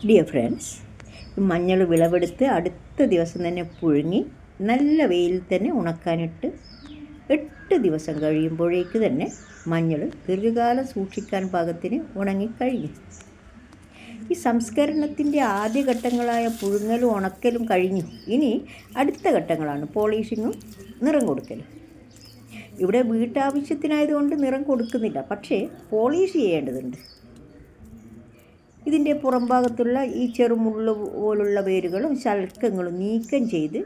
Dear friends, മഞ്ഞൾ വിളവെടുത്ത് അടുത്ത ദിവസം തന്നെ പുഴുങ്ങി നല്ല വെയിലിൽ തന്നെ ഉണക്കാനിട്ട് 8 ദിവസം കഴിയുമ്പോഴേക്ക് തന്നെ മഞ്ഞൾ ദീർഘകാലം സൂക്ഷിക്കാൻ പാകത്തിന് ഉണങ്ങിക്കഴിഞ്ഞു. ഈ സംസ്കരണത്തിൻ്റെ ആദ്യഘട്ടങ്ങളായ പുഴുങ്ങലും ഉണക്കലും കഴിഞ്ഞു. ഇനി അടുത്ത ഘട്ടങ്ങളാണ് പോളിഷിങ്ങും നിറം കൊടുക്കലും. ഇവിടെ വീട്ടാവശ്യത്തിനായതുകൊണ്ട് നിറം കൊടുക്കുന്നില്ല, പക്ഷേ പോളിഷ് ചെയ്യേണ്ടതുണ്ട്. ഇതിൻ്റെ പുറംഭാഗത്തുള്ള ഈ ചെറുമുള്ളു പോലുള്ള വേരുകളും ശൽക്കങ്ങളും നീക്കം ചെയ്ത്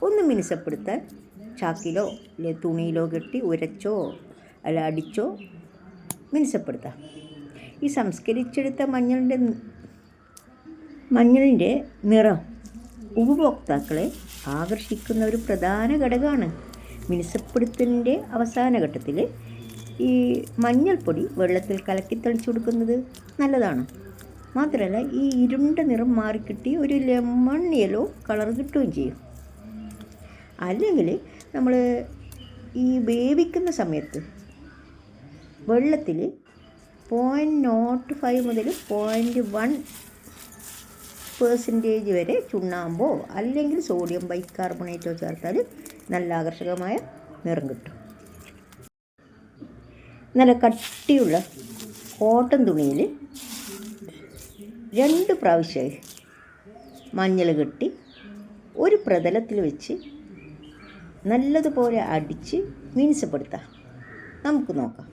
ഒന്ന് മിനുസപ്പെടുത്താൻ ചാക്കിലോ അല്ലെ തുണിയിലോ കെട്ടി ഉരച്ചോ അല്ല അടിച്ചോ മിനുസപ്പെടുത്താം. ഈ സംസ്കരിച്ചെടുത്ത മഞ്ഞളിൻ്റെ നിറം ഉപഭോക്താക്കളെ ആകർഷിക്കുന്ന ഒരു പ്രധാന ഘടകമാണ്. മിനുസപ്പെടുത്തലിൻ്റെ അവസാന ഘട്ടത്തിൽ ഈ മഞ്ഞൾപ്പൊടി വെള്ളത്തിൽ കലക്കി തളിച്ചു കൊടുക്കുന്നത് നല്ലതാണ്. മാത്രമല്ല, ഈ ഇരുണ്ട നിറം മാറിക്കിട്ടി ഒരു ലെമൺ യെല്ലോ കളർ കിട്ടുകയും ചെയ്യും. അല്ലെങ്കിൽ നമ്മൾ ഈ വേവിക്കുന്ന സമയത്ത് വെള്ളത്തിൽ 0.05 മുതൽ 0.1% വരെ ചുണ്ണാമ്പോ അല്ലെങ്കിൽ സോഡിയം ബൈകാർബണേറ്റോ ചേർത്താൽ നല്ല ആകർഷകമായ നിറം കിട്ടും. നല്ല കട്ടിയുള്ള കോട്ടൺ തുണിയിൽ 2 പ്രാവശ്യമായി മഞ്ഞൾ കെട്ടി ഒരു പ്രതലത്തിൽ വെച്ച് നല്ലതുപോലെ അടിച്ച് മിനുസപ്പെടുത്താം. നമുക്ക് നോക്കാം.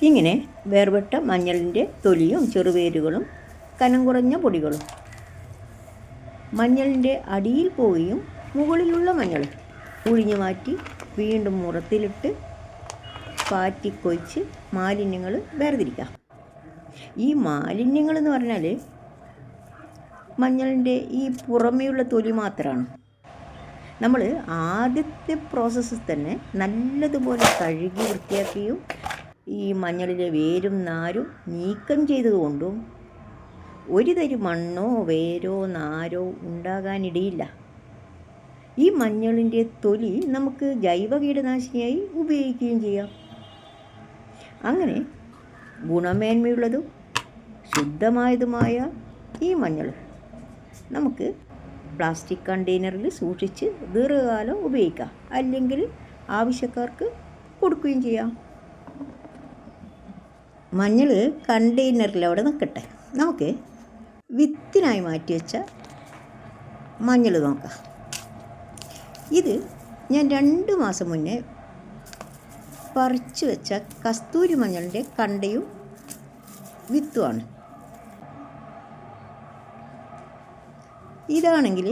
ഇങ്ങനെ വേർപെട്ട മഞ്ഞളിൻ്റെ തൊലിയും ചെറുവേരുകളും കനം കുറഞ്ഞ പൊടികളും മഞ്ഞളിൻ്റെ അടിയിൽ പോവുകയും മുകളിലുള്ള മഞ്ഞൾ ഉഴിഞ്ഞു മാറ്റി വീണ്ടും മുറത്തിലിട്ട് പാറ്റിക്കൊഴിച്ച് മാലിന്യങ്ങൾ വേർതിരിക്കാം. ഈ മാലിന്യങ്ങളെന്ന് പറഞ്ഞാൽ മഞ്ഞളിൻ്റെ ഈ പുറമേയുള്ള തൊലി മാത്രമാണ്. നമ്മൾ ആദ്യത്തെ പ്രോസസ്സിൽ തന്നെ നല്ലതുപോലെ കഴുകി വൃത്തിയാക്കിയും ഈ മഞ്ഞളിലെ വേരും നാരും നീക്കം ചെയ്തതുകൊണ്ടും ഒരു തരി മണ്ണോ വേരോ നാരോ ഉണ്ടാകാനിടയില്ല. ഈ മഞ്ഞളിൻ്റെ തൊലി നമുക്ക് ജൈവ കീടനാശിനിയായി ഉപയോഗിക്കുകയും ചെയ്യാം. അങ്ങനെ ഗുണമേന്മയുള്ളതും ശുദ്ധമായതുമായ ഈ മഞ്ഞൾ നമുക്ക് പ്ലാസ്റ്റിക് കണ്ടെയ്നറിൽ സൂക്ഷിച്ച് ദീർഘകാലം ഉപയോഗിക്കാം, അല്ലെങ്കിൽ ആവശ്യക്കാർക്ക് കൊടുക്കുകയും ചെയ്യാം. മഞ്ഞൾ കണ്ടെയ്നറിൽ അവിടെ നിൽക്കട്ടെ. നമുക്ക് വിത്തിനായി മാറ്റി വെച്ച മഞ്ഞൾ നോക്കാം. ഇത് ഞാൻ 2 മാസം മുന്നേ പറിച്ചു വെച്ച കസ്തൂരി മഞ്ഞളിൻ്റെ കണ്ടയും വിത്തുമാണ്. ഇതാണെങ്കിൽ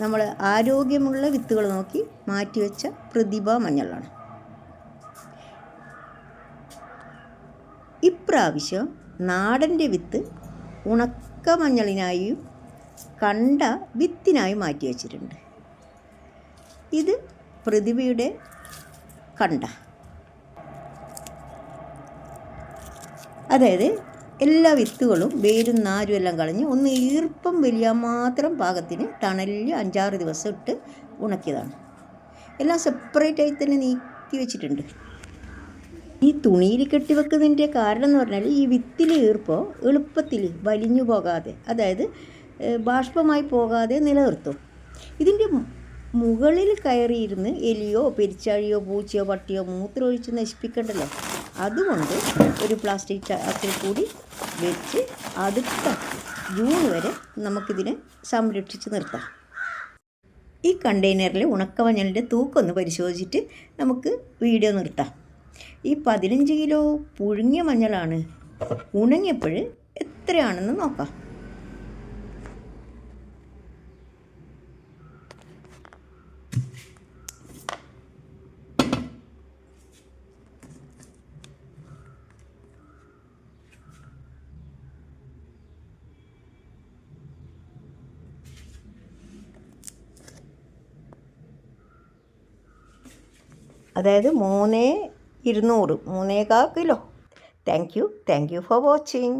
നമ്മൾ ആരോഗ്യമുള്ള വിത്തുകൾ നോക്കി മാറ്റിവെച്ച പ്രതിഭ മഞ്ഞളാണ്. ഇപ്രാവശ്യം നാടൻ്റെ വിത്ത് ഉണക്ക മഞ്ഞളിനായും കണ്ട വിത്തിനായി മാറ്റി വച്ചിട്ടുണ്ട്. ഇത് പ്രതിഭയുടെ കണ്ട, അതായത് എല്ലാ വിത്തുകളും വേരും നാരും എല്ലാം കളഞ്ഞ് ഒന്ന് ഈർപ്പം വലിയാൻ മാത്രം പാകത്തിന് തണലിൽ 5-6 ദിവസം ഇട്ട് ഉണക്കിയതാണ്. എല്ലാം സെപ്പറേറ്റായി തന്നെ നീക്കി വെച്ചിട്ടുണ്ട്. ഈ തുണിയിൽ കെട്ടിവെക്കുന്നതിൻ്റെ കാരണം എന്ന് പറഞ്ഞാൽ ഈ വിത്തിലെ ഈർപ്പം എളുപ്പത്തിൽ വലിഞ്ഞു പോകാതെ, അതായത് ബാഷ്പമായി പോകാതെ നിലനിർത്തും. ഇതിൻ്റെ മുകളിൽ കയറിയിരുന്ന് എലിയോ പെരിച്ചാഴിയോ പൂച്ചയോ പട്ടിയോ മൂത്രമൊഴിച്ച് നശിപ്പിക്കണ്ടല്ലോ. അതുകൊണ്ട് ഒരു പ്ലാസ്റ്റിക് ചാക്കിൽ കൂടി വെച്ച് അടുത്ത ജൂൺ വരെ നമുക്കിതിനെ സംരക്ഷിച്ച് നിർത്താം. ഈ കണ്ടെയ്നറിൽ ഉണക്കമഞ്ഞളിൻ്റെ തൂക്കൊന്ന് പരിശോധിച്ചിട്ട് നമുക്ക് വീഡിയോ നിർത്താം. ഈ 15 കിലോ പുഴുങ്ങിയ മഞ്ഞളാണ്. ഉണങ്ങിയപ്പോൾ എത്രയാണെന്ന് നോക്കാം. അതായത് 3200, 3.25 kilo. Thank you for watching.